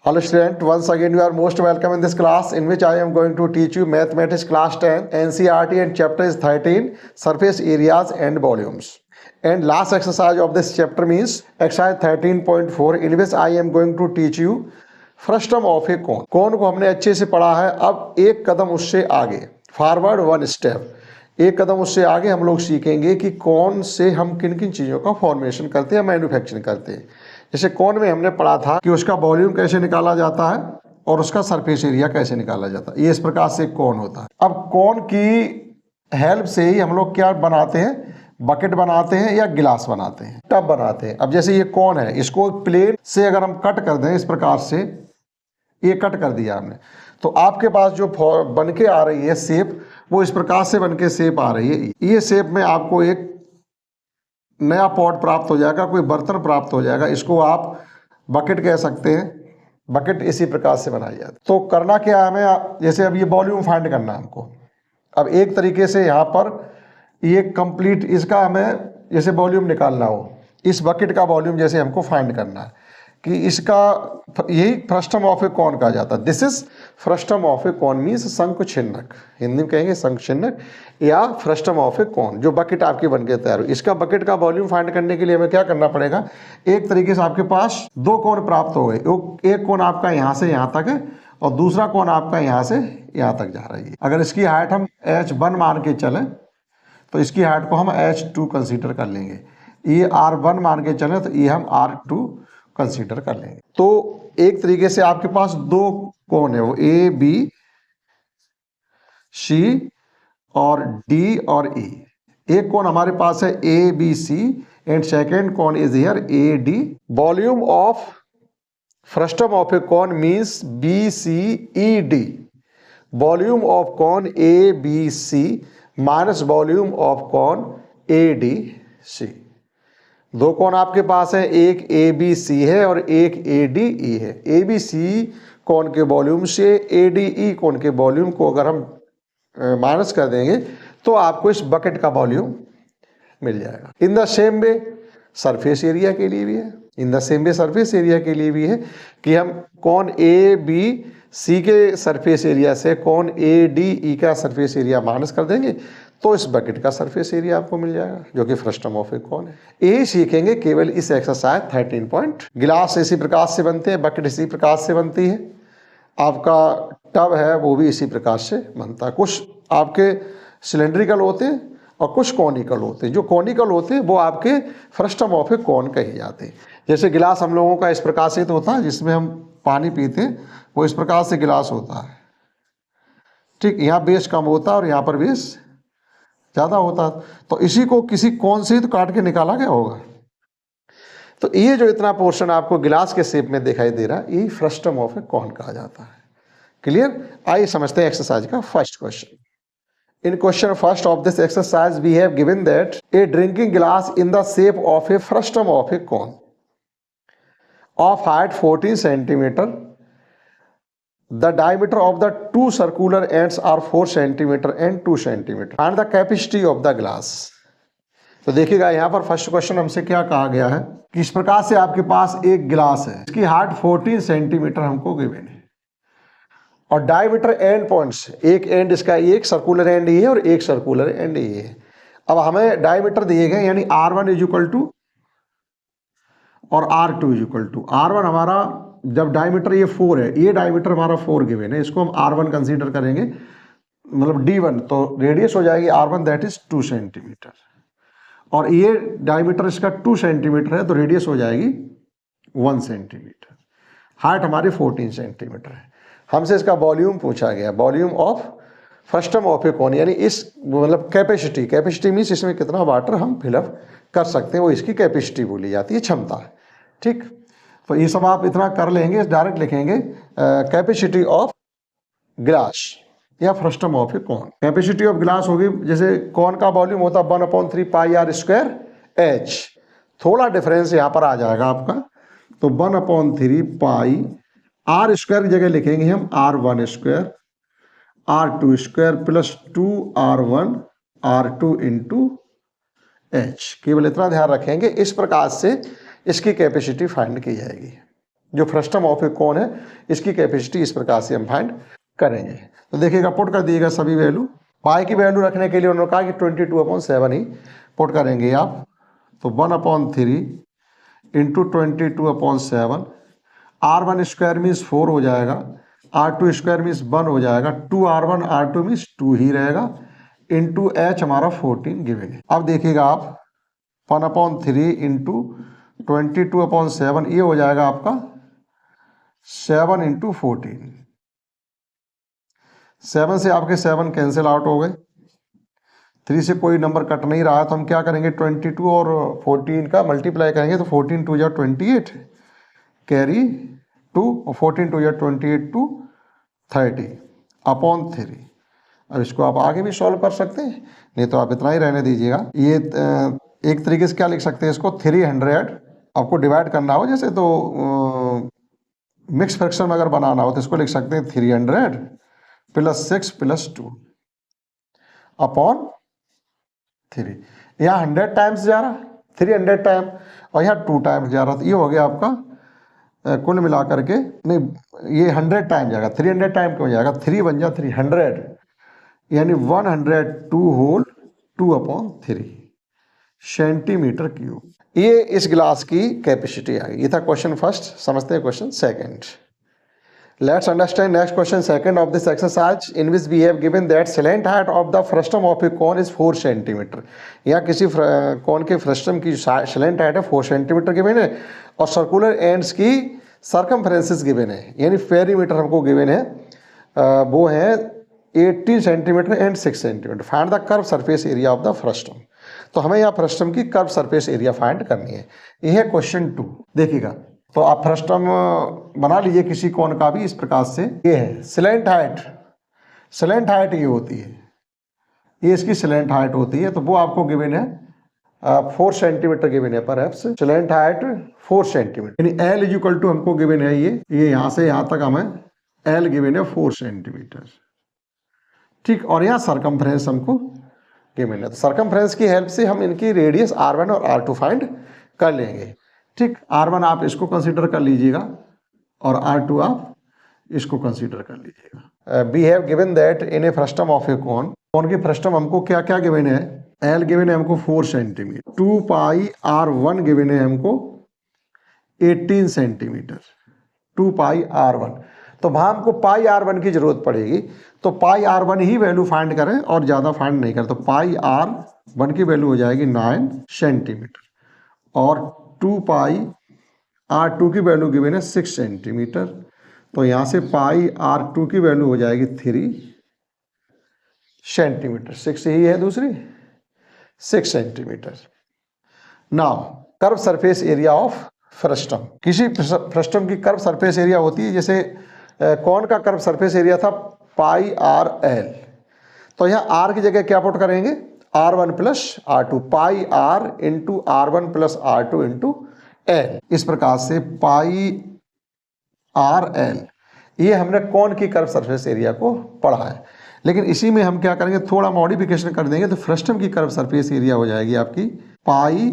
Hello student, once again you are most welcome in this class in which I am going to teach you mathematics class 10 NCERT and chapter is 13 surface areas and volumes. And last exercise of this chapter means exercise 13.4 in which I am going to teach you frustum of a cone. कौन को हमने अच्छे से पढ़ा है, अब एक कदम उससे आगे फॉरवर्ड वन स्टेप, एक कदम उससे आगे हम लोग सीखेंगे कि कौन से हम किन किन चीज़ों का फॉर्मेशन करते हैं, मैन्युफैक्चरिंग करते हैं। जैसे कौन में हमने पढ़ा था कि उसका वॉल्यूम कैसे निकाला जाता है और उसका सरफेस एरिया कैसे निकाला जाता है, ये इस प्रकार से कौन होता है। अब कौन की हेल्प से ही हम लोग क्या बनाते हैं, बकेट बनाते हैं या गिलास बनाते हैं, टब बनाते हैं। अब जैसे ये कौन है, इसको प्लेन से अगर हम कट कर दें इस प्रकार से, ये कट कर दिया हमने, तो आपके पास जो बन के आ रही है शेप, वो इस प्रकार से बन के शेप आ रही है। ये शेप में आपको एक नया पॉट प्राप्त हो जाएगा, कोई बर्तन प्राप्त हो जाएगा, इसको आप बकेट कह सकते हैं। बकेट इसी प्रकार से बनाई जाती है। तो करना क्या है हमें, जैसे अब ये वॉल्यूम फाइंड करना है हमको। अब एक तरीके से यहाँ पर ये कंप्लीट इसका हमें जैसे वॉल्यूम निकालना हो, इस बकेट का वॉल्यूम जैसे हमको फाइंड करना है कि इसका, यही फ्रस्टम ऑफ ए कॉन कहा जाता है। This is frustum of a cone means शंख छिन्नक, हिंदी में कहेंगे शंख छिन्नक या फ्रस्टम ऑफ ए कॉन, जो बकेट आपकी बन के तैयार हो। इसका बकेट का वॉल्यूम फाइंड करने के लिए हमें क्या करना पड़ेगा, एक तरीके से आपके पास दो कोण प्राप्त हो गए। एक कोण आपका यहाँ से यहाँ तक है और दूसरा कोण आपका यहाँ से यहाँ तक जा रही है। अगर इसकी हाइट हम h1 मान के चलें तो इसकी हाइट को हम h2 कंसीडर कर लेंगे। ये r1 मान के चलें तो ये हम r2 कंसीडर कर लेंगे। तो एक तरीके से आपके पास दो कोण है, वो ए बी सी और डी और ई। एक कोण हमारे पास है A B C and second cone is here A D. Volume of frustum of a cone means B C E D. Volume of cone A B C minus volume of cone A D C. दो कोण आपके पास है, एक ए B सी है और एक A D E है। A B सी कोण के वॉल्यूम से ए डी ई कोण के वॉल्यूम को अगर हम माइनस कर देंगे तो आपको इस बकेट का वॉल्यूम मिल जाएगा। In the same way surface area के लिए भी है, in the same way surface area के लिए भी है कि हम कोण ए बी सी के सरफेस एरिया से कोण ए डी ई का सरफेस एरिया माइनस कर देंगे तो इस बकेट का सरफेस एरिया आपको मिल जाएगा, जो कि फ्रस्टम ऑफ ए कॉन है। यही सीखेंगे केवल इस एक्सरसाइज 13 पॉइंट। गिलास इसी प्रकार से बनते हैं, बकेट इसी प्रकार से बनती है, आपका टब है वो भी इसी प्रकार से बनता है। कुछ आपके सिलेंड्रिकल होते हैं और कुछ कॉनिकल होते हैं। जो कॉनिकल होते हैं वो आपके फ्रस्टम ऑफ ए कॉन कहे जाते हैं। जैसे गिलास हम लोगों का इस प्रकार से तो होता है, जिसमें हम पानी पीते हैं, वो इस प्रकार से गिलास होता है, ठीक। यहाँ बेस कम होता है और यहाँ पर बेस ज़्यादा होता है, तो इसी को किसी कौन से तो काट के निकाला गया होगा। तो ये जो इतना पोर्शन आपको गिलास के शेप में दिखाई दे रहा है, यही फ्रस्टम ऑफ ए कॉन कहा जाता है। क्लियर? आइए समझते हैं एक्सरसाइज का first question. In question first of this exercise we have given that a drinking glass in the shape of a frustum of a cone of height 14 centimetre. The diameter of the two circular ends are 4 centimeter and 2 centimeter. And the capacity of the glass. तो देखिएगा यहाँ पर first question हमसे क्या कहा गया है कि इस प्रकार से आपके पास एक गिलास है, इसकी हाइट 14 सेंटीमीटर हमको गिवन है और डायमीटर एंड पॉइंट्स, एक एंड इसका, एक सर्कुलर एंड ये है और एक सर्कुलर एंड ये है। अब हमें डायमीटर दिए गए, यानी R1 इज इक्वल टू और R2 is equal to. R1 हमारा जब डायमीटर ये 4 है, ये डायमीटर हमारा 4 गिवन है, इसको हम R1 कंसीडर करेंगे, मतलब D1, तो रेडियस हो जाएगी R1 दैट इज 2 सेंटीमीटर और ये डायमीटर इसका 2 सेंटीमीटर है तो रेडियस हो जाएगी 1 सेंटीमीटर। हाइट हमारी 14 सेंटीमीटर है। हमसे इसका वॉल्यूम पूछा गया, volume of frustum of a cone, यानी इस मतलब कैपेसिटी, कैपेसिटी मीन्स इसमें कितना वाटर हम फिलअप कर सकते हैं, वो इसकी कैपेसिटी बोली जाती है, क्षमता है, ठीक। तो ये सब आप इतना कर लेंगे, डायरेक्ट लिखेंगे कैपेसिटी ऑफ ग्लास या frustum of a cone. Capacity of glass होगी, जैसे कॉन का वॉल्यूम होता है 1/3 पाई आर स्क्वायर एच, थोड़ा डिफरेंस यहाँ पर आ जाएगा आपका, तो 1/3 पाई आर स्क्वायर की जगह लिखेंगे हम R1 square R2 square plus 2R1 R2 into H. केवल इतना ध्यान रखेंगे, इस प्रकार से इसकी कैपेसिटी फाइंड की जाएगी। जो फ्रस्टम ऑफ ए कोन है इसकी कैपेसिटी इस प्रकार से हम फाइंड करेंगे। तो देखिएगा पुट कर दिएगा सभी वैल्यू। पाई की वैल्यू रखने के लिए उन्होंने कहा कि 22/7 ही पुट करेंगे आप। तो 1/3 इंटू 22/7, R1 स्क्वायर मीन्स 4 हो जाएगा, R2 स्क्वायर मीन्स 1 हो जाएगा, 2R1 R2 मीन्स 2 ही रहेगा, इंटू H हमारा 14 गिवन है। अब देखिएगा आप 1/3 इंटू 22/7 ये हो जाएगा आपका 7 इंटू 14। 7 से आपके 7 कैंसिल आउट हो गए, 3 से कोई नंबर कट नहीं रहा, तो हम क्या करेंगे 22 और 14 का मल्टीप्लाई करेंगे तो 14 2 जा 28 कैरी 2 और 14 2 जा 28 2 30 अपॉन 3। अब इसको आप आगे भी सॉल्व कर सकते हैं, नहीं तो आप इतना ही रहने दीजिएगा। ये एक तरीके से क्या लिख सकते हैं इसको 300 आपको डिवाइड करना हो जैसे, तो मिक्स फ्रैक्शन में अगर बनाना हो तो इसको लिख सकते हैं 300 प्लस 6 प्लस 2 अपॉन 3। यहाँ 100 टाइम्स जा रहा, 300 टाइम, और यहाँ 2 टाइम्स जा रहा, तो ये हो गया आपका कुल मिलाकर के, नहीं ये 100 टाइम जाएगा, 300 टाइम क्यों जाएगा, 3 बन जा 300, यानी 102 होल 2/3 सेंटीमीटर क्यूब। ये इस गिलास की कैपेसिटी आ गई। ये था क्वेश्चन फर्स्ट। समझते हैं question second. Let's understand next question second of this exercise in which we have given that slant height of the frustum of a cone is 4 centimetre. यहाँ किसी कोन के फ्रस्टम की स्लैंट हाइट है 4 centimetre given है, और circular ends की circumferences given है, यानी पेरीमीटर हमको गिवन है, वो है 18 centimetre and 6 centimetre. Find the curve surface area of the frustum. तो हमें यहाँ फ्रस्टम की कर्व सरफेस एरिया फाइंड करनी है। यह है क्वेश्चन 2। देखिएगा, तो आप फ्रस्टम बना लीजिए किसी कोन का भी इस प्रकार से। ये है स्लैंट हाइट, स्लैंट हाइट ये होती है, ये इसकी स्लैंट हाइट होती है, तो वो आपको गिवन है 4 सेंटीमीटर गिवन है परहैप्स, स्लैंट हाइट 4 सेंटीमीटर, यानी L इक्वल टू हमको गिवन है ये यहाँ से यहाँ तक हमें L गिवन है 4 सेंटीमीटर, ठीक। और यहाँ सरकमफ्रेंस हमको गिवन है, तो सरकमफ्रेंस की हेल्प से हम इनकी रेडियस R1 और R2 फाइंड कर लेंगे, ठीक। R1 आप इसको कंसीडर कर लीजिएगा और R2 आप इसको कंसीडर कर लीजिएगा। We have given that in a frustum of a cone, cone की फ्रस्टम हमको क्या क्या गिवन है, L गिवन है हमको 4 सेंटीमीटर, 2 पाई R1 गिवन है हमको 18 सेंटीमीटर, 2 पाई R1, तो वहाँ हमको पाई R1 की जरूरत पड़ेगी, तो पाई R1 ही वैल्यू फाइंड करें और ज़्यादा फाइंड नहीं करें, तो पाई R1 की वैल्यू हो जाएगी 9 सेंटीमीटर, और 2 पाई R2 की वैल्यू गिवन है 6 सेंटीमीटर, तो यहाँ से पाई R2 की वैल्यू हो जाएगी 3 सेंटीमीटर, 6 ही है दूसरी, 6 centimetre. Now curve surface area of frustum, किसी फ्रस्टम की कर्व सरफेस एरिया होती है, जैसे कौन का कर्व सरफेस एरिया था पाई RL, तो यहाँ R की जगह क्या पुट करेंगे R1 प्लस R2, पाई R into R1 plus R2 into L, इस प्रकार से पाई RL, ये हमने कौन की कर्व सरफेस एरिया को पढ़ा है। लेकिन इसी में हम क्या करेंगे, थोड़ा मॉडिफिकेशन कर देंगे, तो फ्रस्टम की कर्व सरफेस एरिया हो जाएगी आपकी पाई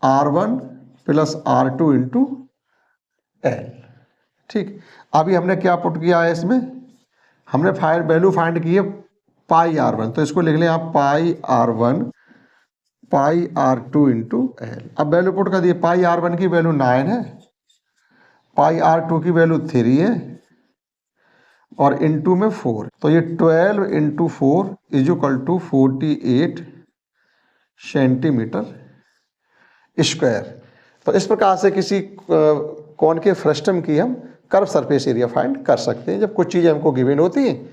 R1 plus R2 into L, ठीक। अभी हमने क्या पुट किया है इसमें, हमने वैल्यू फाइंड की है पाई R1, तो इसको लिख लें आप पाई R1 पाई R2 इंटू L। अब वैल्यू पुट कर दिए, पाई R1 की वैल्यू 9 है, पाई R2 की वैल्यू 3 है, और इंटू में 4, तो ये 12 into 4 is equal to 48 centimetre square. तो इस प्रकार से किसी कौन के फ्रस्टम की हम कर्व सरफेस एरिया फाइंड कर सकते हैं, जब कुछ चीज़ें हमको गिवन होती हैं,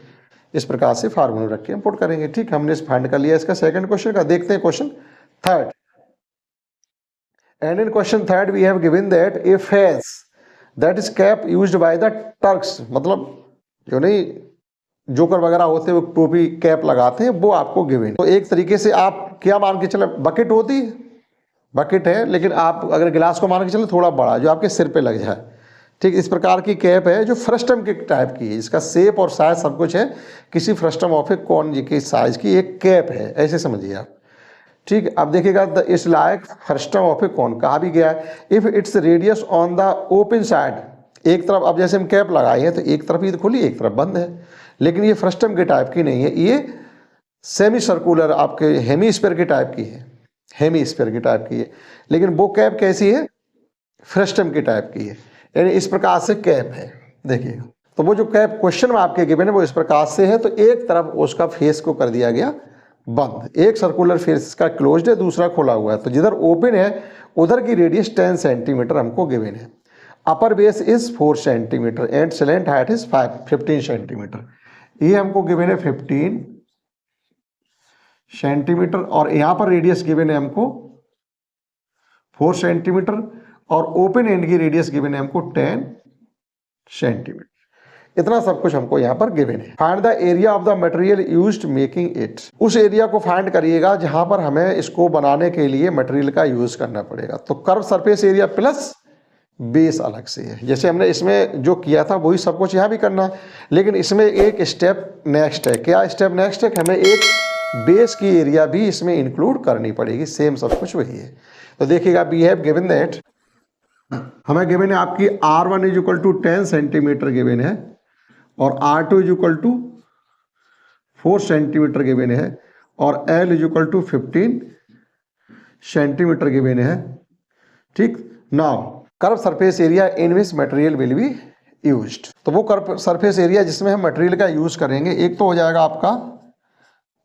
इस प्रकार से फार्मूला रख के हम पुट करेंगे, ठीक। हमने इस फाइंड कर लिया इसका सेकंड क्वेश्चन का। देखते हैं question third. And in question third we have given that a fez that is cap used by the Turks, मतलब जो नहीं जोकर वगैरह होते हैं वो टोपी कैप लगाते हैं, वो आपको गिवन। तो एक तरीके से आप क्या मान के चले, बकेट होती है, बकेट है, लेकिन आप अगर गिलास को मान के चले थोड़ा बड़ा, जो आपके सिर पे लग जाए, ठीक। इस प्रकार की कैप है जो फ्रस्टम के टाइप की है, इसका शेप और साइज सब कुछ है किसी फ्रस्टम ऑफ ए कोन की साइज की एक कैप है, ऐसे समझिए आप, ठीक। अब देखिएगा इस लाइक फ्रस्टम ऑफ ए कोन कहा भी गया है, if its radius on the open side एक तरफ, अब जैसे हम कैप लगाए हैं तो एक तरफ ही तो खुली एक तरफ बंद है, लेकिन ये फ्रस्टम के टाइप की नहीं है, ये सेमी सर्कुलर आपके हेमीस्फीयर के टाइप की है, हेमीस्फीयर के टाइप की है। लेकिन वो कैप कैसी है, फ्रस्टम के टाइप की है, यानी इस प्रकार से कैप है। देखिएगा, तो वो जो कैप क्वेश्चन में आपके गिवन है वो इस प्रकार से है। तो एक तरफ उसका फेस को कर दिया गया बंद, एक सर्कुलर फेस का क्लोज्ड है, दूसरा खुला हुआ है। तो जिधर ओपन है उधर की रेडियस 10 सेंटीमीटर हमको गिवन है। Upper base is 4 centimetre and slant height is 15 centimetre. ये हमको गिवन है 15 सेंटीमीटर और यहाँ पर रेडियस गिवन है हमको 4 सेंटीमीटर और ओपन एंड की रेडियस गिवन है हमको 10 सेंटीमीटर। इतना सब कुछ हमको यहाँ पर गिवन है। Find the area of the material used making it. उस एरिया को फाइंड करिएगा जहां पर हमें इसको बनाने के लिए मटेरियल का यूज करना पड़ेगा। तो curve surface area plus base अलग से है। जैसे हमने इसमें जो किया था वही सब कुछ यहाँ भी करना है, लेकिन इसमें एक स्टेप नेक्स्ट है। क्या स्टेप नेक्स्ट है? हमें एक बेस की एरिया भी इसमें इंक्लूड करनी पड़ेगी। सेम सब कुछ वही है। तो देखिएगा, वी हैव गिवन दैट, हमें गिवन है आपकी R1 is equal to 10 centimetre given है और R2 is equal to 4 centimetre given है और L is equal to 15 centimetre given है। ठीक, now curve surface area in which material will be used. तो वो कर्व सरफेस एरिया जिसमें हम मटेरियल का यूज करेंगे, एक तो हो जाएगा आपका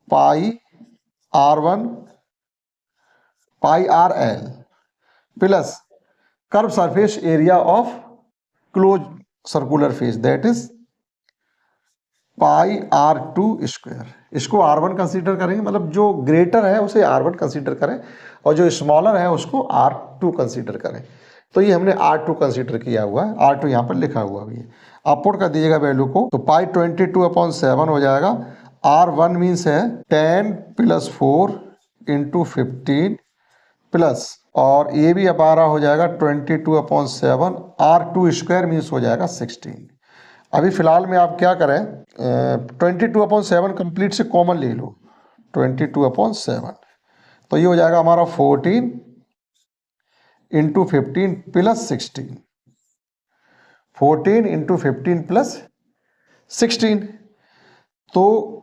पाई R1 pi RL plus curve surface area of close circular face that is pi R2 square. इसको R1 कंसीडर करेंगे, मतलब जो ग्रेटर है उसे R1 कंसीडर करें और जो स्मॉलर है उसको R2 कंसीडर करें। तो ये हमने R2 कंसीडर किया हुआ है, R2 यहाँ पर लिखा हुआ भी है। आप पुट कर दीजिएगा वैल्यू को, तो पाई 22/7 हो जाएगा। R1 मीन्स है 10 + 4 × 15 प्लस, और ये भी हमारा हो जाएगा 22/7। R2 स्क्वायर मीन्स हो जाएगा 16। अभी फिलहाल में आप क्या करें, 22/7 कंप्लीट से कॉमन ले लो, 22/7, तो ये हो जाएगा हमारा 14 × 15 + 16, 14 × 15 + 16। तो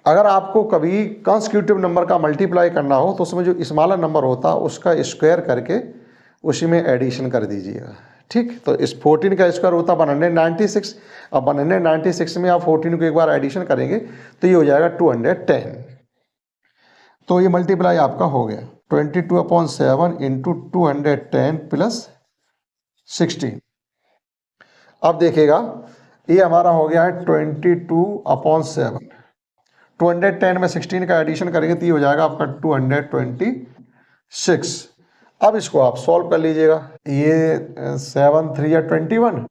अगर आपको कभी कंसेक्यूटिव नंबर का मल्टीप्लाई करना हो तो उसमें जो स्मॉलर नंबर होता है उसका स्क्वायर करके उसी में एडिशन कर दीजिएगा। ठीक, तो इस 14 का स्क्वायर होता है 196। अब 196 में आप 14 को एक बार एडिशन करेंगे तो ये हो जाएगा 210। तो ये मल्टीप्लाई आपका हो गया 22/7 × 210 + 16। अब देखिएगा, ये हमारा हो गया है 22/7। 210 में 16 का एडिशन करेंगे तो ये हो जाएगा आपका 226। अब इसको आप सॉल्व कर लीजिएगा। ये 7 3 या 21,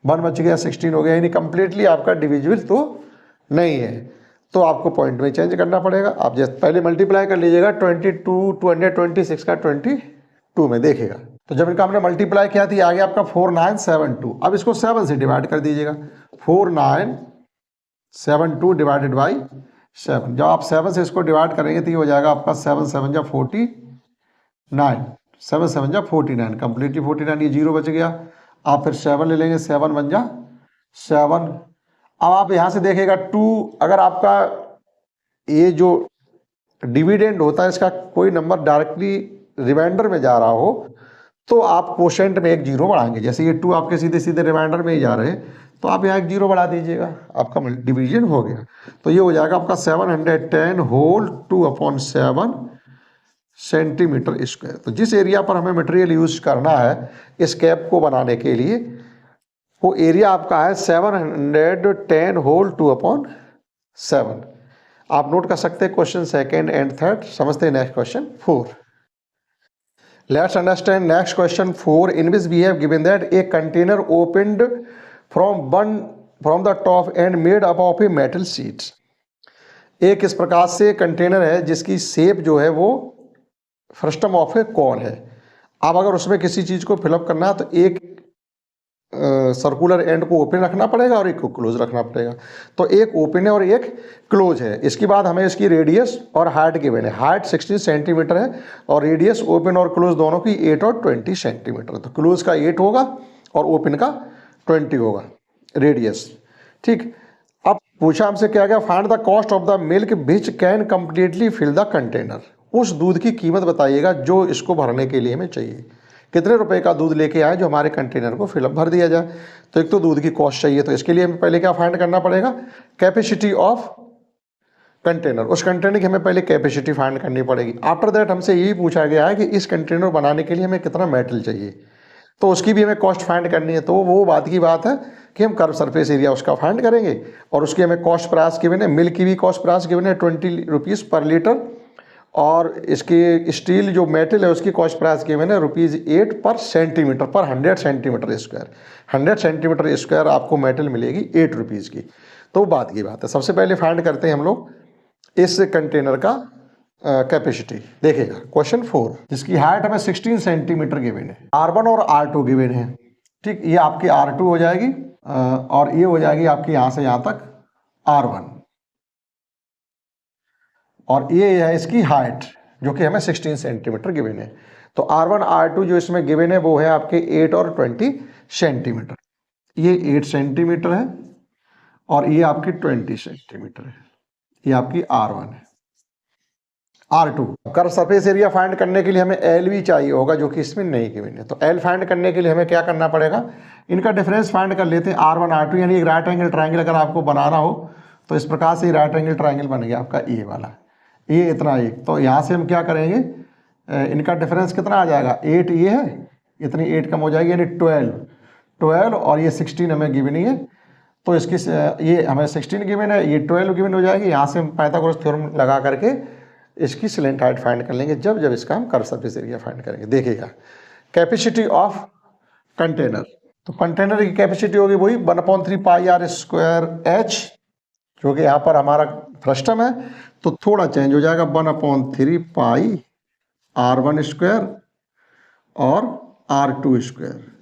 1 बच गया, 16 हो गया, यानी कंप्लीटली आपका डिविजिबल तो नहीं है, तो आपको पॉइंट में चेंज करना पड़ेगा। आप जैसे पहले मल्टीप्लाई कर लीजिएगा 226 का 22 में, देखिएगा। तो जब इनका हमने मल्टीप्लाई किया था, आ गया आपका 4972। अब इसको 7 से डिवाइड कर दीजिएगा, 4972 डिवाइडेड बाई 7। जब आप 7 से इसको डिवाइड करेंगे तो ये हो जाएगा आपका 7 7 जा 49, 7 7 जा 49, कंप्लीटली 49, ये 0 बच गया। आप फिर 7 ले लेंगे, 7 1 जा 7। अब आप यहाँ से देखेगा 2, अगर आपका ये जो डिविडेंड होता है इसका कोई नंबर डायरेक्टली रिमाइंडर में जा रहा हो तो आप कोशेंट में एक 0 बढ़ाएंगे। जैसे ये 2 आपके सीधे सीधे रिमाइंडर में ही जा रहे हैं तो आप यहाँ एक 0 बढ़ा दीजिएगा, आपका डिवीजन हो गया। तो ये हो जाएगा आपका 710 होल 2/7 सेंटीमीटर स्क्वायर। तो जिस एरिया पर हमें मटेरियल यूज करना है इस कैप को बनाने के लिए, वो एरिया आपका है 710 होल 2/7। आप नोट कर सकते हैं क्वेश्चन सेकेंड एंड थर्ड। समझते हैं next question 4। Let's understand next question 4, in which we have given that a container opened from the top and made up of a metal sheet। एक इस प्रकार से कंटेनर है जिसकी शेप जो है वो फ्रस्टम ऑफ ए कॉन है। अब अगर उसमें किसी चीज को फिलअप करना है तो एक सर्कुलर एंड को ओपन रखना पड़ेगा और एक को क्लोज रखना पड़ेगा। तो एक ओपन है और एक क्लोज है। इसके बाद हमें इसकी रेडियस और हाइट गिवन है। हाइट 16 सेंटीमीटर है और रेडियस ओपन और क्लोज दोनों की 8 और 20 सेंटीमीटर। तो क्लोज का 8 होगा और ओपन का 20 होगा रेडियस। ठीक, अब पूछा हमसे क्या क्या, find the cost of the milk which can completely fill the container. उस दूध की कीमत बताइएगा जो इसको भरने के लिए हमें चाहिए। कितने रुपए का दूध लेके आए जो हमारे कंटेनर को फिलअप भर दिया जाए। तो एक तो दूध की कॉस्ट चाहिए, तो इसके लिए हमें पहले क्या फाइंड करना पड़ेगा, कैपेसिटी ऑफ कंटेनर। उस कंटेनर की हमें पहले कैपेसिटी फाइंड करनी पड़ेगी। आफ्टर दैट हमसे यही पूछा गया है कि इस कंटेनर बनाने के लिए हमें कितना मेटल चाहिए, तो उसकी भी हमें कॉस्ट फाइंड करनी है। तो वो बात की बात है कि हम कर्व सरफेस एरिया उसका फाइंड करेंगे और उसकी हमें कॉस्ट प्राइस गिवन है। मिल्क की भी कॉस्ट प्राइस गिवन है 20 रुपीज़ पर लीटर, और इसकी स्टील जो मेटल है उसकी कॉस्ट प्राइस गिवन है ₹8 पर सेंटीमीटर पर 100 सेंटीमीटर स्क्वायर। 100 सेंटीमीटर स्क्वायर आपको मेटल मिलेगी 8 रुपीज़ की। तो बात की बात है, सबसे पहले फाइंड करते हैं हम लोग इस कंटेनर का कैपेसिटी। देखिएगा क्वेश्चन 4, जिसकी हाइट हमें 16 सेंटीमीटर गिवन है, R1 और R2 गिवन है। ठीक, ये आपकी R2 हो जाएगी और ये हो जाएगी आपकी यहाँ से यहाँ तक R1, और ये है इसकी हाइट जो कि हमें 16 सेंटीमीटर गिवन है। तो R1 R2 जो इसमें गिवन है वो है आपके 8 और 20 सेंटीमीटर। ये 8 सेंटीमीटर है और ये आपकी 20 सेंटीमीटर है। ये आपकी R1 है। R2 curve surface area find करने के लिए हमें L भी चाहिए होगा जो कि इसमें नहीं गिवन है। तो L फाइंड करने के लिए हमें क्या करना पड़ेगा, इनका डिफरेंस फाइंड कर लेते हैं। R1 R2 यानी एक राइट एंगल ट्राइंगल अगर आपको बनाना हो तो इस प्रकार से राइट एंगल ट्राइंगल बन गया आपका ये वाला, ये इतना एक। तो यहाँ से हम क्या करेंगे, इनका डिफरेंस कितना आ जाएगा, 8 ये है, इतनी 8 कम हो जाएगी यानी 12 और ये 16 हमें गिवन ही है। तो इसकी ये हमें 16 गिवन है, ये 12 गिवन हो जाएगी। यहाँ से हम पाइथागोरस थ्योरम लगा करके इसकी स्लैंट हाइट फाइंड कर लेंगे जब इसका हम कर्व सरफेस एरिया फाइंड करेंगे। देखिएगा कैपेसिटी ऑफ कंटेनर, तो कंटेनर की कैपेसिटी होगी वही 1/3 पाई r स्क्वायर h, जो कि यहाँ पर हमारा फ्रस्टम है। तो थोड़ा चेंज हो जाएगा 1/3 पाई r1 स्क्वायर और r2 square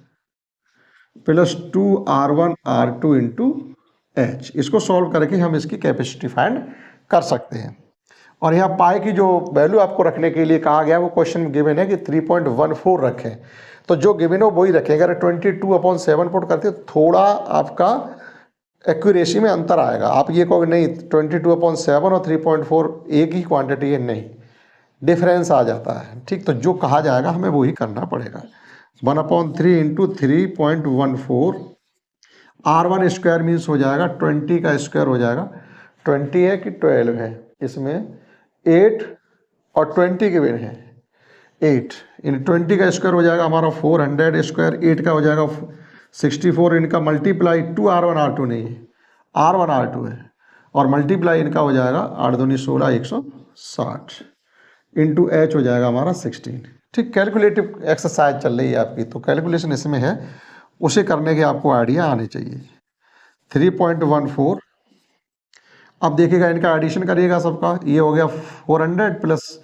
plus 2r1 r2 into h। इसको सॉल्व करके हम इसकी कैपेसिटी फाइंड कर सकते हैं। और यहाँ पाई की जो वैल्यू आपको रखने के लिए कहा गया वो क्वेश्चन में गिवन है कि 3.14 रखें। तो जो गिवन हो वही रखें। अगर 22/7 पुट करते तो थोड़ा आपका एक्यूरेसी में अंतर आएगा। आप ये कहोगे नहीं 22/7 और 3.4 एक ही क्वांटिटी है, नहीं, डिफरेंस आ जाता है। ठीक, तो जो कहा जाएगा हमें वही करना पड़ेगा। 1/3 इंटू 3.14 R1 स्क्वायर मीन्स हो जाएगा 20 का स्क्वायर हो जाएगा। 20 है कि 12 है, इसमें 8 और 20 के बिन है 8, इन 20 का स्क्वायर हो जाएगा हमारा 400 स्क्वायर, 8 का हो जाएगा 64, इनका मल्टीप्लाई 2r1 r2 नहीं है, r1 r2 है, और मल्टीप्लाई इनका हो जाएगा 8 दूनी 16 160 इंटू h हो जाएगा हमारा 16। ठीक, कैलकुलेटिव एक्सरसाइज चल रही है आपकी, तो कैलकुलेशन इसमें है, उसे करने के आपको आइडिया आने चाहिए। 3.14, अब देखिएगा इनका एडिशन करिएगा सबका, ये हो गया 400 प्लस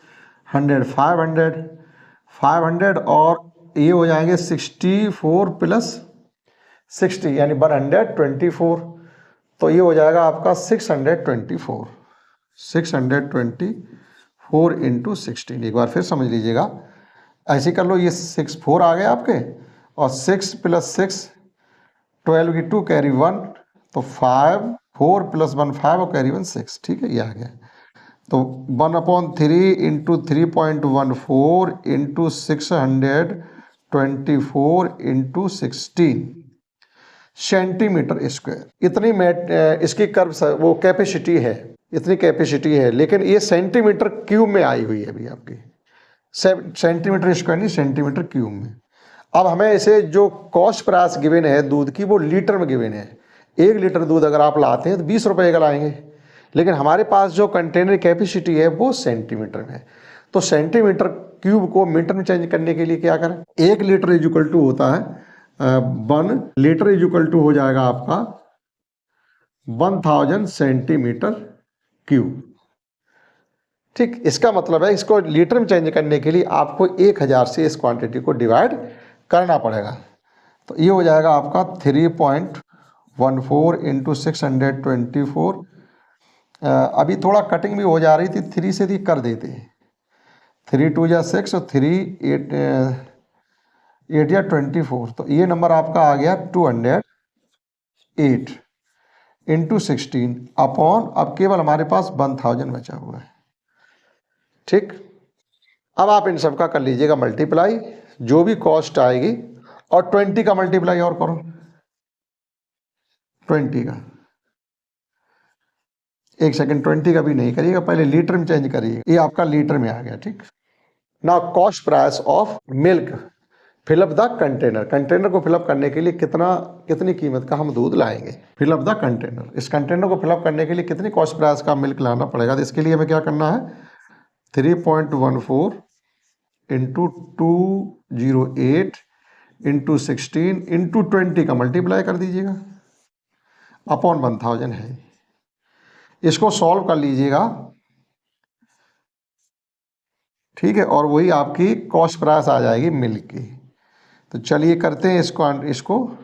100 500 और ये हो जाएंगे 64 प्लस 60 यानी 124। तो ये हो जाएगा आपका 624 इंटू 16। एक बार फिर समझ लीजिएगा, ऐसे कर लो, ये 64 आ गए आपके और 6 प्लस 6 12 की 2 कैरी 1, तो 5 4 प्लस 1 5 और कैरी 1 6। ठीक है, ये आ गया। तो 1/3 into 3.14 into 624 into 16 centimetre square. इतनी इसकी कर्व वो कैपेसिटी है, इतनी कैपेसिटी है, लेकिन ये सेंटीमीटर क्यूब में आई हुई है अभी आपकी, सेंटीमीटर स्क्वायर नहीं, सेंटीमीटर क्यूब में। अब हमें इसे जो कॉस्ट प्राइस गिवन है दूध की वो लीटर में गिवन है। 1 लीटर दूध अगर आप लाते हैं तो 20 रुपये का लाएंगे, लेकिन हमारे पास जो कंटेनर कैपेसिटी है वो सेंटीमीटर में है। तो सेंटीमीटर क्यूब को मीटर में चेंज करने के लिए क्या करें, 1 लीटर इज इक्वल टू होता है 1 लीटर इज इक्वल टू हो जाएगा आपका 1000 सेंटीमीटर क्यूब। ठीक, इसका मतलब है इसको लीटर में चेंज करने के लिए आपको 1000 से इस क्वांटिटी को डिवाइड करना पड़ेगा। तो ये हो जाएगा आपका 3.14 इंटू 624। अभी थोड़ा कटिंग भी हो जा रही थी, 3 से थी कर देते हैं, 3 2 जा 6 और 3 8 8 या 24, तो ये नंबर आपका आ गया 208 इंटू 16 अपॉन, अब केवल हमारे पास 1000 बचा हुआ है। ठीक, अब आप इन सब का कर लीजिएगा मल्टीप्लाई, जो भी कॉस्ट आएगी, और 20 का मल्टीप्लाई और करो, 20 का, एक सेकंड, 20 का भी नहीं करिएगा, पहले लीटर में चेंज करिएगा, ये आपका लीटर में आ गया। ठीक, now cost price of milk fill up the container, container को फिलअप करने के लिए कितनी कीमत का हम दूध लाएंगे, फिलअप द कंटेनर, इस कंटेनर को फिलअप करने के लिए कितनी कॉस्ट प्राइस का मिल्क लाना पड़ेगा। तो इसके लिए हमें क्या करना है, 3.14 इंटू 208 इंटू 16 इंटू 20 का मल्टीप्लाई कर दीजिएगा, अपॉन 1000 है। इसको सॉल्व कर लीजिएगा, ठीक है, और वही आपकी कॉस्ट प्राइस आ जाएगी मिल्क की। तो चलिए करते हैं इसको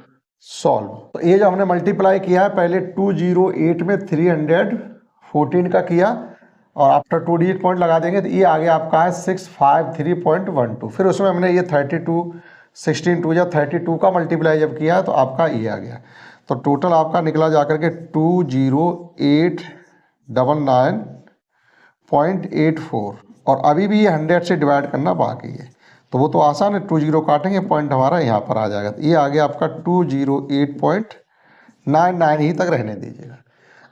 सॉल्व। तो ये जो हमने मल्टीप्लाई किया है, पहले 208 में 314 का किया, और आफ्टर 2 डिजिट पॉइंट लगा देंगे तो ये आ गया आपका है 653.12। फिर उसमें हमने ये 32 16 2 या 32 का मल्टीप्लाई जब किया तो आपका ये आ गया। तो टोटल आपका निकला जाकर के 20899.84, और अभी भी ये 100 से डिवाइड करना बाकी है, तो वो तो आसान है, 20 काटेंगे, पॉइंट हमारा यहाँ पर आ जाएगा। तो ये आ गया आपका 208.99 ही तक रहने दीजिएगा।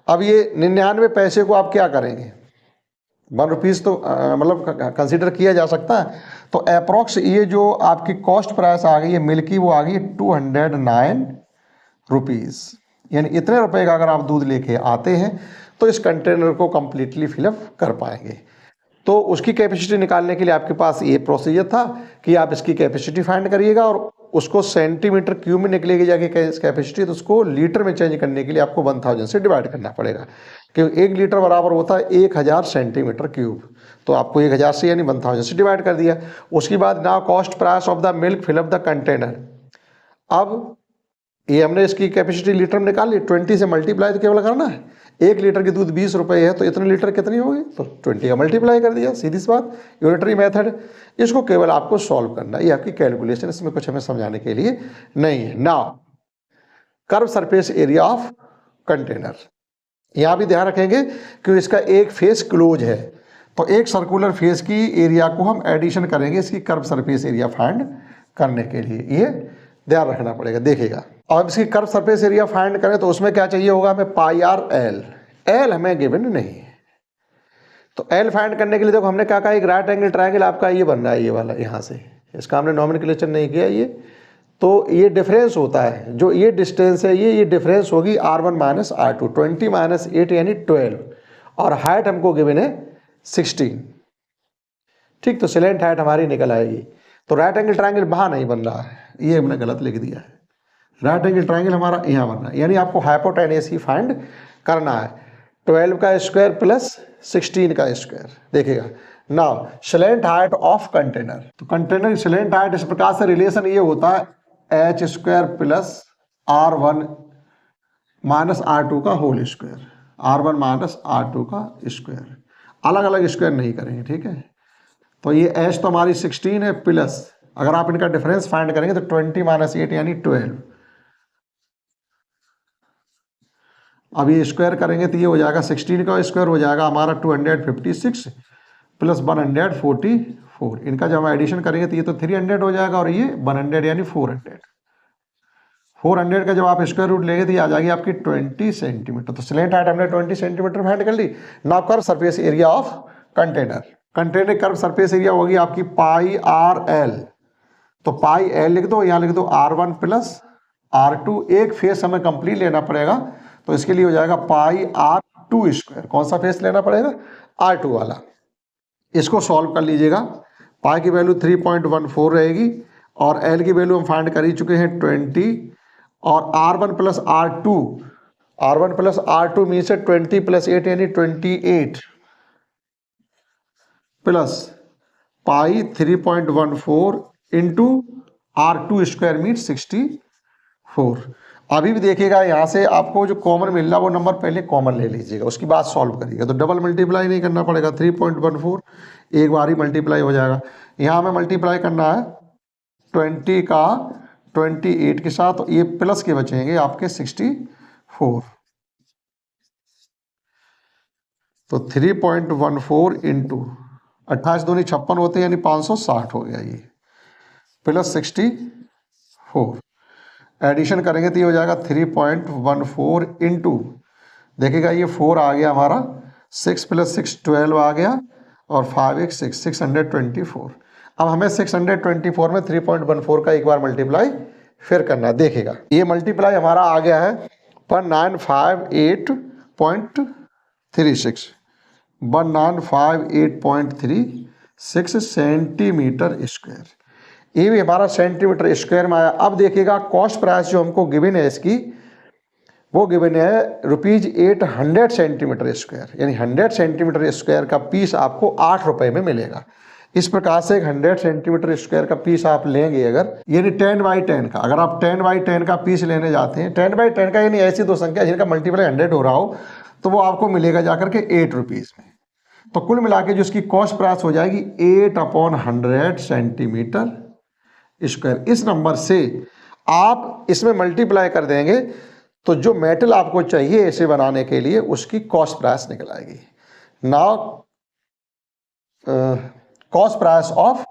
अब ये 99 पैसे को आप क्या करेंगे, 1 रुपीज़ तो मतलब कंसीडर किया जा सकता है। तो अप्रॉक्स ये जो आपकी कॉस्ट प्राइस आ गई है मिल्क की, वो आ गई 209 रुपीज़, यानी इतने रुपए का अगर आप दूध लेके आते हैं तो इस कंटेनर को कंप्लीटली फिलअप कर पाएंगे। तो उसकी कैपेसिटी निकालने के लिए आपके पास ये प्रोसीजर था कि आप इसकी कैपेसिटी फाइंड करिएगा, और उसको सेंटीमीटर क्यूब में निकलेगी जाके कैपेसिटी, तो उसको लीटर में चेंज करने के लिए आपको 1000 से डिवाइड करना पड़ेगा, क्योंकि 1 लीटर बराबर होता है 1000 सेंटीमीटर क्यूब। तो आपको 1000 से यानी 1000 से डिवाइड कर दिया। उसके बाद now cost price of the milk fill up the container. अब ये हमने इसकी कैपेसिटी लीटर में निकाल ली, 20 से मल्टीप्लाई तो केवल करना है। 1 लीटर की दूध 20 रुपए है, तो इतने लीटर कितनी होगी, तो 20 का मल्टीप्लाई कर दिया, सीधी सी बात, यूनिटरी मेथड। इसको केवल आपको सॉल्व करना है, ये आपकी कैलकुलेशन, इसमें कुछ हमें समझाने के लिए नहीं है। Now curve surface area of container, यहाँ भी ध्यान रखेंगे कि इसका एक फेस क्लोज है, तो एक सर्कुलर फेस की एरिया को हम एडिशन करेंगे इसकी कर्व सरफेस एरिया फाइंड करने के लिए, ये ध्यान रखना पड़ेगा। देखिएगा, अब इसकी कर्व सरफेस एरिया फाइंड करें तो उसमें क्या चाहिए होगा हमें, पाई आर एल, एल हमें गिवन नहीं है। तो एल फाइंड करने के लिए देखो हमने क्या कहा, एक राइट एंगल ट्रायंगल आपका ये बन रहा है, ये वाला यहाँ से, इसका हमने नॉमेनक्लेचर नहीं किया ये, तो ये डिफरेंस होता है, जो ये डिस्टेंस है ये डिफरेंस होगी R1 माइनस R2, 20 माइनस 8 यानी 12, और हाइट हमको गिवन है 16। ठीक, तो सिलेंट हाइट हमारी निकल आएगी। तो राइट एंगल ट्रायंगल वहाँ नहीं बन रहा है, ये हमने गलत लिख दिया है, राइट एंगल ट्रायंगल हमारा यहाँ बन रहा है, यानी आपको हाइपोटेन्यूस ही फाइंड करना है, 12 का स्क्वायर प्लस 16 का स्क्वायर। देखिएगा, now slant height of container, तो कंटेनर की स्लेंट हाइट इस प्रकार से रिलेशन ये होता है h square plus R1 minus R2 का whole square, R1 minus R2 का स्क्वायर, अलग अलग स्क्वायर नहीं करेंगे, ठीक है। तो ये h तो हमारी 16 है, प्लस अगर आप इनका डिफरेंस फाइंड करेंगे तो 20 माइनस 8 यानी 12, अब ये स्क्वायर करेंगे तो ये हो जाएगा 16 का स्क्वायर हो जाएगा हमारा 256 प्लस 144, इनका जब हम एडिशन करेंगे तो ये तो 300 हो जाएगा, और ये 100 यानी 400 का जब आप स्क्वायर रूट लेंगे तो ये आ जाएगी आपकी 20 सेंटीमीटर। तो स्लेंट हाइट हमने 20 सेंटीमीटर फाइंड कर ली। Now curve surface area of container, container curve surface area होगी आपकी पाई आर एल, तो पाई एल लिख दो, यहाँ लिख दो R1 प्लस R2, एक फेस हमें कंप्लीट लेना पड़ेगा, तो इसके लिए हो जाएगा पाई R2 स्क्वायर। कौन सा फेस लेना पड़ेगा, R2 वाला। इसको सॉल्व कर लीजिएगा, पाई की वैल्यू 3.14 रहेगी, और L की वैल्यू हम फाइंड कर ही चुके हैं 20, और R1 प्लस R2 मीन से 20 प्लस 8 यानी 28 plus pi 3.14 into R2 square mean 64। अभी भी देखिएगा यहाँ से आपको जो कॉमन मिल रहा है वो नंबर पहले कॉमन ले लीजिएगा, उसकी बाद सॉल्व करिएगा, तो डबल मल्टीप्लाई नहीं करना पड़ेगा, 3.14 एक बार ही मल्टीप्लाई हो जाएगा। यहाँ हमें मल्टीप्लाई करना है 20 का 28 के साथ, ये प्लस के बचेंगे आपके 64। तो 3.14 इंटू 28 दूनी 56 होते हैं, यानी 560 हो गया ये, प्लस 64। एडिशन करेंगे तो ये हो जाएगा 3.14 इंटू, देखिएगा ये 4 आ गया हमारा, 6 + 6 12 आ गया, और 5 1 6 624। अब हमें 624 में 3.14 का एक बार मल्टीप्लाई फिर करना, देखिएगा ये मल्टीप्लाई हमारा आ गया है 1958.36 1958.36 सेंटीमीटर स्क्वायर। ये भी हमारा सेंटीमीटर स्क्वायर में आया। अब देखिएगा कॉस्ट प्राइस जो हमको गिवन है इसकी, वो गिवन है ₹800 सेंटीमीटर स्क्वायर, यानी 100 सेंटीमीटर स्क्वायर का पीस आपको 8 रुपए में मिलेगा। इस प्रकार से एक 100 सेंटीमीटर स्क्वायर का पीस आप लेंगे अगर, यानी 10/10 का, अगर आप 10/10 का पीस लेने जाते हैं, 10/10 का यानी ऐसी दो संख्या जिनका मल्टीप्लाई 100 हो रहा हो, तो वो आपको मिलेगा जाकर के 8 रुपीज़ में। तो कुल मिला के जो इसकी कॉस्ट प्राइस हो जाएगी 8/100 सेंटीमीटर स्क्वायर। इस नंबर से आप इसमें मल्टीप्लाई कर देंगे तो जो मेटल आपको चाहिए इसे बनाने के लिए उसकी कॉस्ट प्राइस निकल आएगी। Now cost price of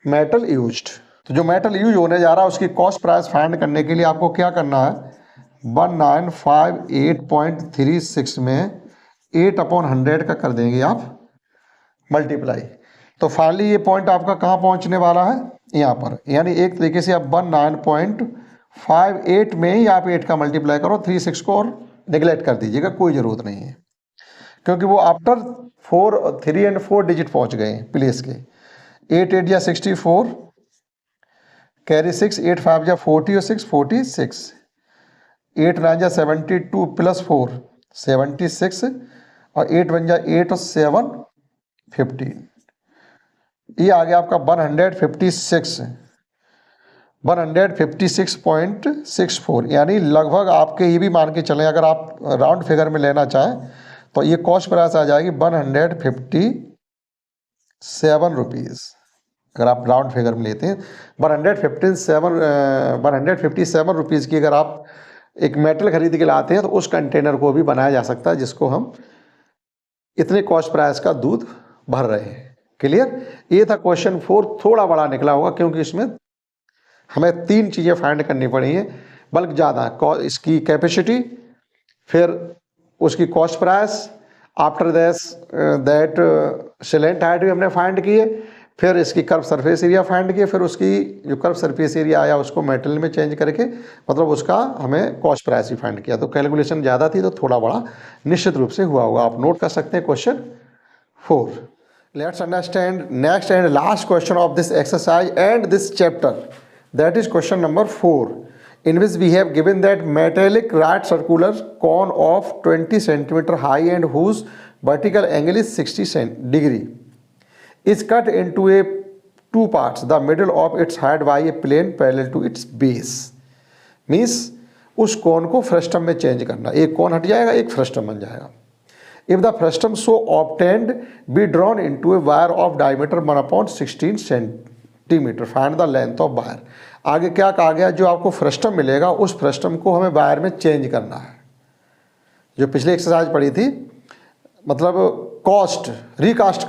metal used, तो जो मेटल यूज होने जा रहा है उसकी कॉस्ट प्राइस फाइंड करने के लिए आपको क्या करना है, 1958.36 में 8/100 का कर देंगे आप मल्टीप्लाई। तो फाइनली ये पॉइंट आपका कहाँ पहुँचने वाला है, यहाँ पर, यानी एक तरीके से आप 19.58 में ही आप 8 का मल्टीप्लाई करो, 36 को और निगलेक्ट कर दीजिएगा, कोई ज़रूरत नहीं है, क्योंकि वो आफ्टर 3 और 4 डिजिट पहुँच गए हैं प्लेस के। 8 8 या 64, कैरी 6, 8 5 या 40 और 6 46, 8 9 या 72 + 4 76, और 8 1 या 8 और 7 15। ये आ गया आपका 156.64, यानी लगभग आपके ये भी मान के चलें, अगर आप राउंड फिगर में लेना चाहें तो ये कॉस्ट प्राइस आ जाएगी 157 रुपीज़। अगर आप राउंड फिगर में लेते हैं 157 रुपीज़ की अगर आप एक मेटल खरीद के लाते हैं तो उस कंटेनर को भी बनाया जा सकता है जिसको हम इतने कॉस्ट प्राइस का दूध भर रहे हैं। क्लियर? ये था क्वेश्चन 4, थोड़ा बड़ा निकला होगा क्योंकि इसमें हमें 3 चीज़ें फाइंड करनी पड़ी हैं, बल्कि ज़्यादा, इसकी कैपेसिटी, फिर उसकी cost price, after that slant height भी हमने फाइंड की है, फिर इसकी कर्व सरफेस एरिया फाइंड किया, फिर उसकी जो कर्व सरफेस एरिया आया उसको मेटल में चेंज करके मतलब उसका हमें कॉस्ट प्राइस भी फाइंड किया। तो कैलकुलेशन ज़्यादा थी तो थोड़ा बड़ा निश्चित रूप से हुआ होगा। आप नोट कर सकते हैं question 4। Let's understand next and last question of this exercise and this chapter, that is question number 4, in which we have given that metallic right circular cone of 20 centimeter high and whose vertical angle is 60 degree is cut into a 2 parts, the middle of its height by a plane parallel to its base। Means उस कोन को frustum में change करना, एक कोन हट जाएगा, एक frustum बन जाएगा। If the frustum so obtained be drawn into a wire of diameter 1/16 centimeter, find the length of wire। आगे क्या कहा गया, जो आपको फ्रस्टम मिलेगा उस फ्रस्टम को हमें वायर में चेंज करना है। जो पिछली एक्सरसाइज पढ़ी थी, मतलब कॉस्ट रिकास्ट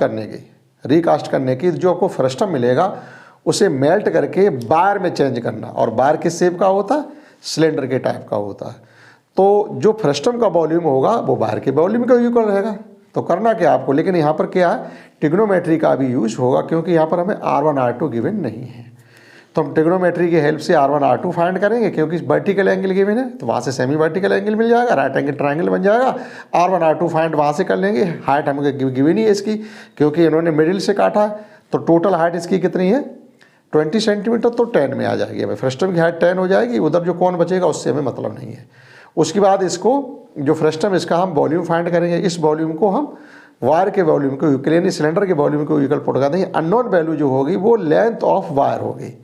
करने की जो आपको फ्रस्टम मिलेगा उसे मेल्ट करके वायर में चेंज करना, और वायर किस शेप का होता है, सिलेंडर के टाइप का होता है। तो जो फ्रस्टम का वॉल्यूम होगा वो बाहर के वॉल्यूम का इक्वल रहेगा। तो करना क्या आपको, लेकिन यहाँ पर क्या है, ट्रिग्नोमेट्री का भी यूज होगा, क्योंकि यहाँ पर हमें R1 R2 गिवन नहीं है। तो हम ट्रिग्नोमेट्री की हेल्प से R1 R2 फाइंड करेंगे, क्योंकि वर्टिकल एंगल गिवन है तो वहाँ से सेमी वर्टिकल एंगल मिल जाएगा, राइट एंगल ट्रायंगल बन जाएगा। R1 R2 फाइंड वहाँ से कर लेंगे। हाइट हमें गिवन ही है इसकी, क्योंकि इन्होंने मिडिल से काटा है, तो टोटल हाइट इसकी कितनी है 20 सेंटीमीटर, तो 10 में आ जाएगी। हमें फ्रस्टम की हाइट 10 हो जाएगी, उधर जो कौन बचेगा उससे हमें मतलब नहीं है। उसके बाद इसको जो फ्रस्टम, इसका हम वॉल्यूम फाइंड करेंगे। इस वॉल्यूम को हम वायर के वॉल्यूम को इक्वल, यानी सिलेंडर के वॉल्यूम को इक्वल पुट कर देंगे। अननोन वैल्यू जो होगी वो लेंथ ऑफ वायर होगी,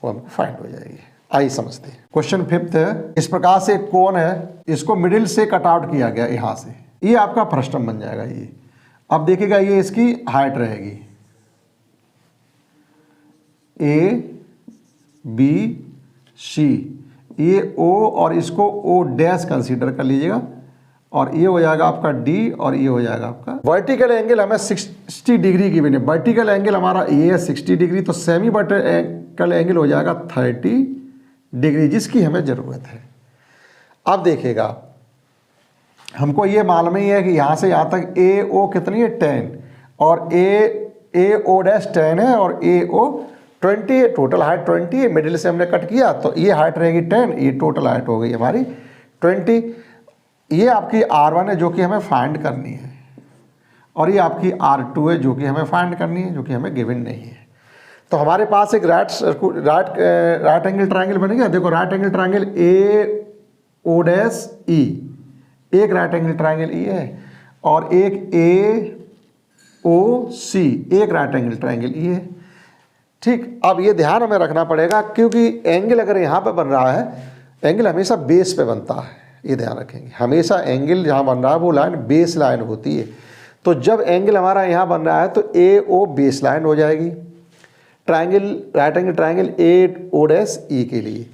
वो हमको फाइंड हो जाएगी। आइए समझते हैं। क्वेश्चन 5 है, इस प्रकार से एक कोन है, इसको मिडिल से कट आउट किया गया यहाँ से, ये आपका फ्रस्टम बन जाएगा ये। अब देखिएगा ये इसकी हाइट रहेगी A बी सी, ये ओ और इसको ओ डैश कंसीडर कर लीजिएगा, और ये हो जाएगा आपका डी और ये हो जाएगा आपका। वर्टिकल एंगल हमें 60 डिग्री की भी, वर्टिकल एंगल हमारा ये है 60 डिग्री, तो सेमी वर्टिकल एंगल हो जाएगा 30 डिग्री, जिसकी हमें ज़रूरत है। अब देखिएगा, हमको ये मालूम ही है कि यहाँ से यहाँ तक ए ओ कितनी है 10, और ए ओ डैश 10 है और ए ओ 20 है, टोटल हाइट 20 है, मिडिल से हमने कट किया तो ये हाइट रहेगी 10, ये टोटल हाइट हो गई हमारी 20। ये आपकी R1 है जो कि हमें फाइंड करनी है, और ये आपकी R2 है जो कि हमें फाइंड करनी है, जो कि हमें गिवन नहीं है। तो हमारे पास एक राइट एंगल ट्रायंगल बनेगा। देखो right angle triangle A O dash E, एक राइट एंगल ट्रायंगल ई है, और एक ए ओ सी, एक राइट एंगल ट्रायंगल ई है। ठीक, अब ये ध्यान हमें रखना पड़ेगा, क्योंकि एंगल अगर यहाँ पे बन रहा है, एंगल हमेशा बेस पे बनता है, ये ध्यान रखेंगे। हमेशा एंगल जहाँ बन रहा है वो लाइन बेस लाइन होती है। तो जब एंगल हमारा यहाँ बन रहा है तो ए ओ बेस लाइन हो जाएगी triangle, right angle triangle A O dash E के लिए।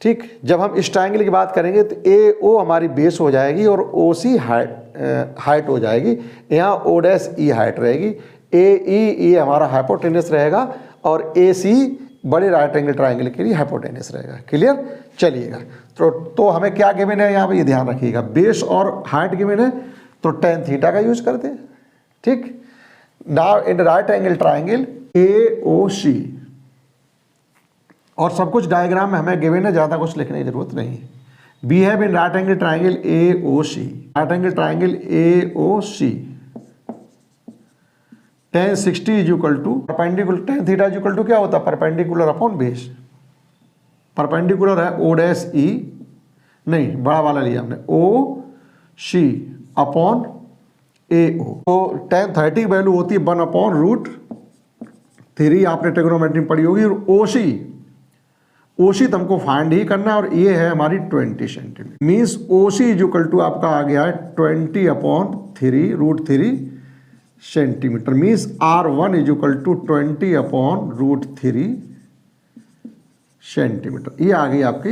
ठीक, जब हम इस ट्रायंगल की बात करेंगे तो ए ओ हमारी बेस हो जाएगी और ओ सी हाइट हो जाएगी, यहाँ ओ डैश ई हाइट रहेगी, ए ई हमारा हाइपोटेनस रहेगा, और ए सी बड़े राइट एंगल ट्रायंगल के लिए हाइपोटेनस रहेगा। क्लियर, चलिएगा। तो हमें क्या गिवन है यहाँ पे, ये ध्यान रखिएगा, बेस और हाइट गिवन है, तो tan थीटा का यूज करते हैं। ठीक, now in right angle triangle A O C, और सब कुछ डायग्राम में हमें गिवन है, ज़्यादा कुछ लिखने की जरूरत नहीं है। We have in right angle triangle A O C, right angle triangle A O C, tan 60 is equal to perpendicular, tan theta is equal to क्या होता है, परपेंडिकुलर अपॉन बेस। परपेंडिकुलर है ओ डैश ई, नहीं बड़ा वाला लिया हमने, ओ सी अपॉन ए ओ। तो tan 30 की वैल्यू होती है 1 अपॉन रूट 3, आपने ट्रिग्नोमेट्री में पढ़ी होगी। और ओ सी तो हमको फाइंड ही करना है, और ये है हमारी 20 centimetre, means O C is equal to आपका आ गया है 20 upon 3 root 3 centimetre, means R1 is equal to 20 upon root 3 centimetre. ये आ गई आपकी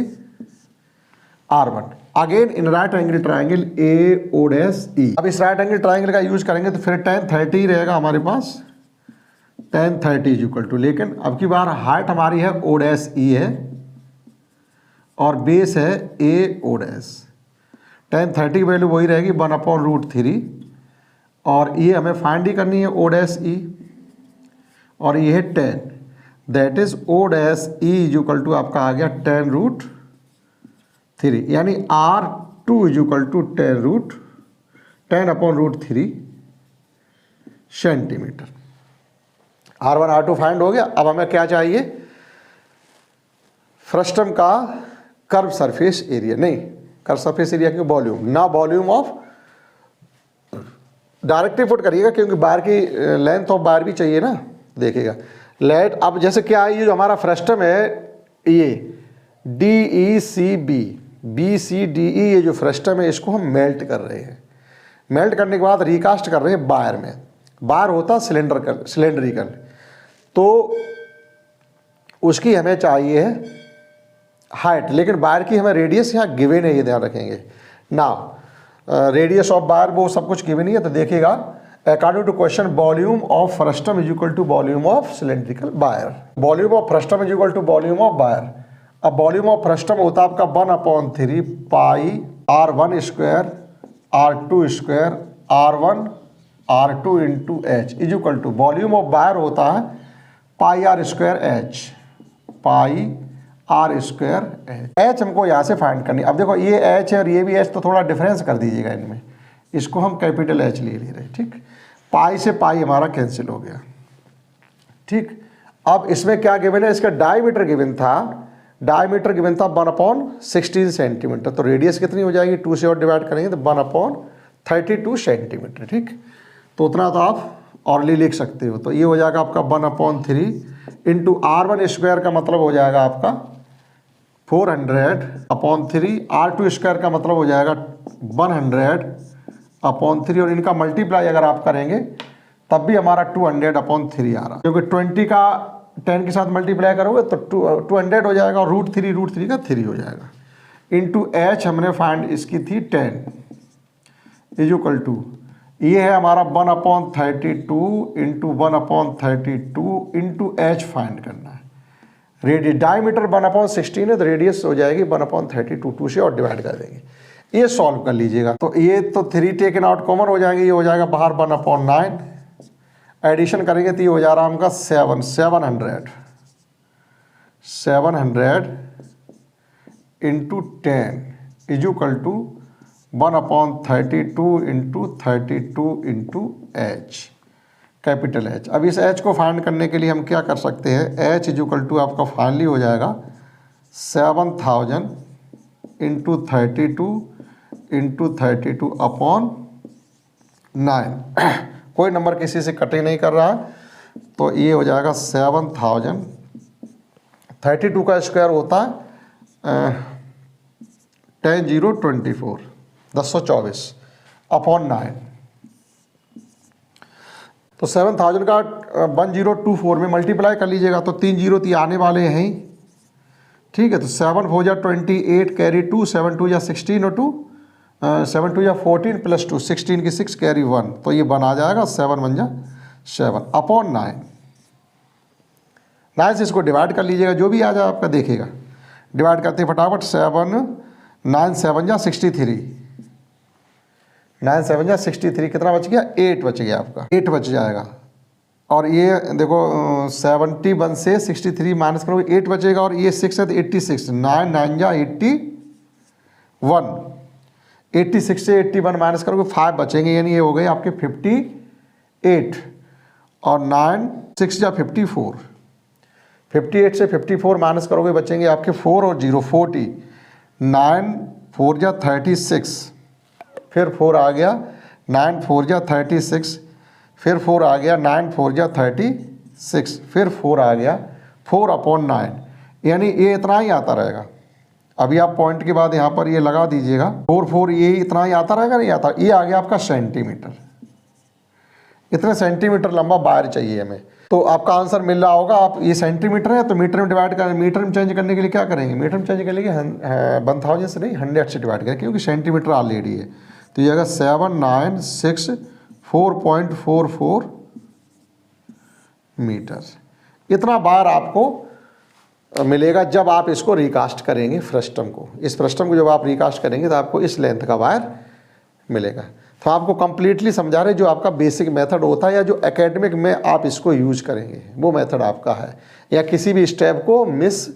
R1। Again in right angle triangle A O dash E, अब इस राइट एंगल ट्रायंगल का यूज करेंगे तो फिर tan 30 रहेगा हमारे पास, tan 30 इज इक्वल टू, लेकिन अब की बार हाइट हमारी है ओ डैश ई है और बेस है ए ओ डैश। tan 30 की वैल्यू वही रहेगी 1 अपॉन रूट 3, और ये हमें फाइंड ही करनी है ओ डैश ई, और ये है 10, that is O dash E is equal to आपका आ गया 10 रूट 3, यानी R2 is equal to 10 upon root 3 centimetre. R1 R2 find हो गया। अब हमें क्या चाहिए, फ्रस्टम का कर्व सरफेस एरिया, नहीं कर्व सरफेस एरिया क्यों, वॉल्यूम, ना वॉल्यूम ऑफ, डायरेक्टली फुट करिएगा क्योंकि बार की लेंथ ऑफ बार भी चाहिए ना। देखिएगा लेट, अब जैसे क्या है, ये जो हमारा फ्रस्टम है ये D E C B, B C D E, ये जो फ्रस्टम है इसको हम मेल्ट कर रहे हैं। मेल्ट करने के बाद रिकास्ट कर रहे हैं बार में। बार होता सिलेंड्रिकल, तो उसकी हमें चाहिए है हाइट, लेकिन बार की हमें रेडियस यहाँ गिवन है, ये ध्यान रखेंगे ना। रेडियस ऑफ बार वो सब कुछ गिवन ही है। तो देखिएगा according to question volume of frustum is equal to volume of cylindrical wire, volume of frustum is equal to volume of wire. अब वॉल्यूम ऑफ फ्रस्टम होता है आपका 1/3 pi R1 square R2 square R1 R2 into H is equal to volume of wire होता है pi R square H, pi R square H हमको यहाँ से find करनी। अब देखो ये एच है और ये भी एच, तो थोड़ा डिफरेंस कर दीजिएगा इनमें, इसको हम कैपिटल एच ले रहे। ठीक, पाई से पाई हमारा कैंसिल हो गया। ठीक, अब इसमें क्या गिवन है, इसका डायमीटर गिवन था, डायमीटर गिवन था 1/16 सेंटीमीटर, तो रेडियस कितनी हो जाएगी, 2 से और डिवाइड करेंगे तो 1/32 सेंटीमीटर। ठीक, तो उतना तो आप ऑरली लिख सकते हो। तो ये हो जाएगा आपका 1/3 इंटू R1 स्क्वायर का मतलब हो जाएगा आपका 400/3, R2 स्क्वायर का मतलब हो जाएगा 100/3, और इनका मल्टीप्लाई अगर आप करेंगे तब भी हमारा 200/3 आ रहा, क्योंकि 20 का 10 के साथ मल्टीप्लाई करोगे तो 200 हो जाएगा और रूट थ्री का 3 हो जाएगा। इंटू एच हमने फाइंड इसकी थी 10 इज इक्वल टू, ये है हमारा 1/32 इंटू 1/32 इंटू एच फाइंड करना है। रेडियस डायमीटर 1/16 है तो रेडियस हो जाएगी 1/32 2 से और डिवाइड कर देंगे। ये सॉल्व कर लीजिएगा। तो ये तो 3 टेकन आउट कॉमन हो जाएंगे, ये हो जाएगा बाहर 1/9, एडिशन करेंगे तो ये हो जा रहा है हमका 700 into 10 is equal to 1/32 into 32 into H, capital H. अब इस एच को फाइंड करने के लिए हम क्या कर सकते हैं, एच इज इक्वल टू आपका फाइनली हो जाएगा 7000 इंटू 32 अपॉन 9। कोई नंबर किसी से कटिंग नहीं कर रहा, तो ये हो जाएगा 7000, 32 का स्क्वायर होता है 10,024 अपॉन 9। तो 7000 का 1024 में मल्टीप्लाई कर लीजिएगा तो 3 जीरो तो आने वाले हैं ही, ठीक है। तो 7 हो जा 28 कैरी 2, 7 2 जा 16 और 2 7 2 या 14 प्लस 2 16 की 6 कैरी 1, तो ये बन आ जाएगा 7 1 जा 7 अपॉन 9 से इसको डिवाइड कर लीजिएगा, जो भी आ जाए आपका देखिएगा। डिवाइड करते हैं फटाफट, 9 7 जा 63, 9 7 जा 63, कितना बच गया 8 बच गया आपका, 8 बच जाएगा। और ये देखो 71 से 63 माइनस करोगे 8 बचेगा, और ये 6 है तो 86, 9 9 जा 81, 86 से 81 माइनस करोगे 5 बचेंगे, यानी ये हो गए आपके 58, और 9 6 जा 54, 58 से 54 माइनस करोगे बचेंगे आपके 4 और 0 40, 9 4 जा 36, फिर 4 आ गया 9 4 जा 36, फिर 4 आ गया 9 4 जा 36, फिर 4 आ गया 4 अपॉन 9, यानी ये इतना ही आता रहेगा। अभी आप पॉइंट के बाद यहाँ पर ये लगा दीजिएगा 4 4, ये इतना ही आता रहेगा, नहीं आता। ये आ गया आपका सेंटीमीटर, इतने सेंटीमीटर लंबा वायर चाहिए हमें। तो आपका आंसर मिल रहा होगा, आप ये सेंटीमीटर है तो मीटर में डिवाइड करें, मीटर में चेंज करने के लिए क्या करेंगे, मीटर में चेंज करने के लिए 1000 से नहीं 100 से डिवाइड करें, क्योंकि सेंटीमीटर ऑलरेडी है। तो ये आएगा 7964.44 मीटर। इतना वायर आपको मिलेगा जब आप इसको रिकास्ट करेंगे फ्रस्टम को। इस फ्रस्टम को जब आप रिकास्ट करेंगे तो आपको इस लेंथ का वायर मिलेगा। तो आपको कंप्लीटली समझा रहे, जो आपका बेसिक मेथड होता है या जो एकेडमिक में आप इसको यूज करेंगे वो मेथड आपका है, या किसी भी स्टेप को मिस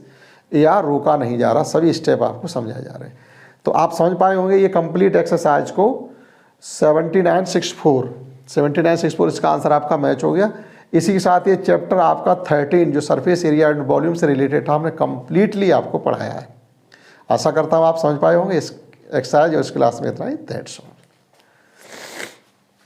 या रोका नहीं जा रहा, सभी स्टेप आपको समझाए जा रहे हैं। तो आप समझ पाए होंगे ये कंप्लीट एक्सरसाइज को 7964 इसका आंसर आपका मैच हो गया। इसी के साथ ये चैप्टर आपका 13 जो सरफेस एरिया एंड वॉल्यूम से रिलेटेड था, हमने कंप्लीटली आपको पढ़ाया है। आशा करता हूँ आप समझ पाए होंगे। इस एक्सरसाइज और इस क्लास में इतना ही, दैट्स ऑल।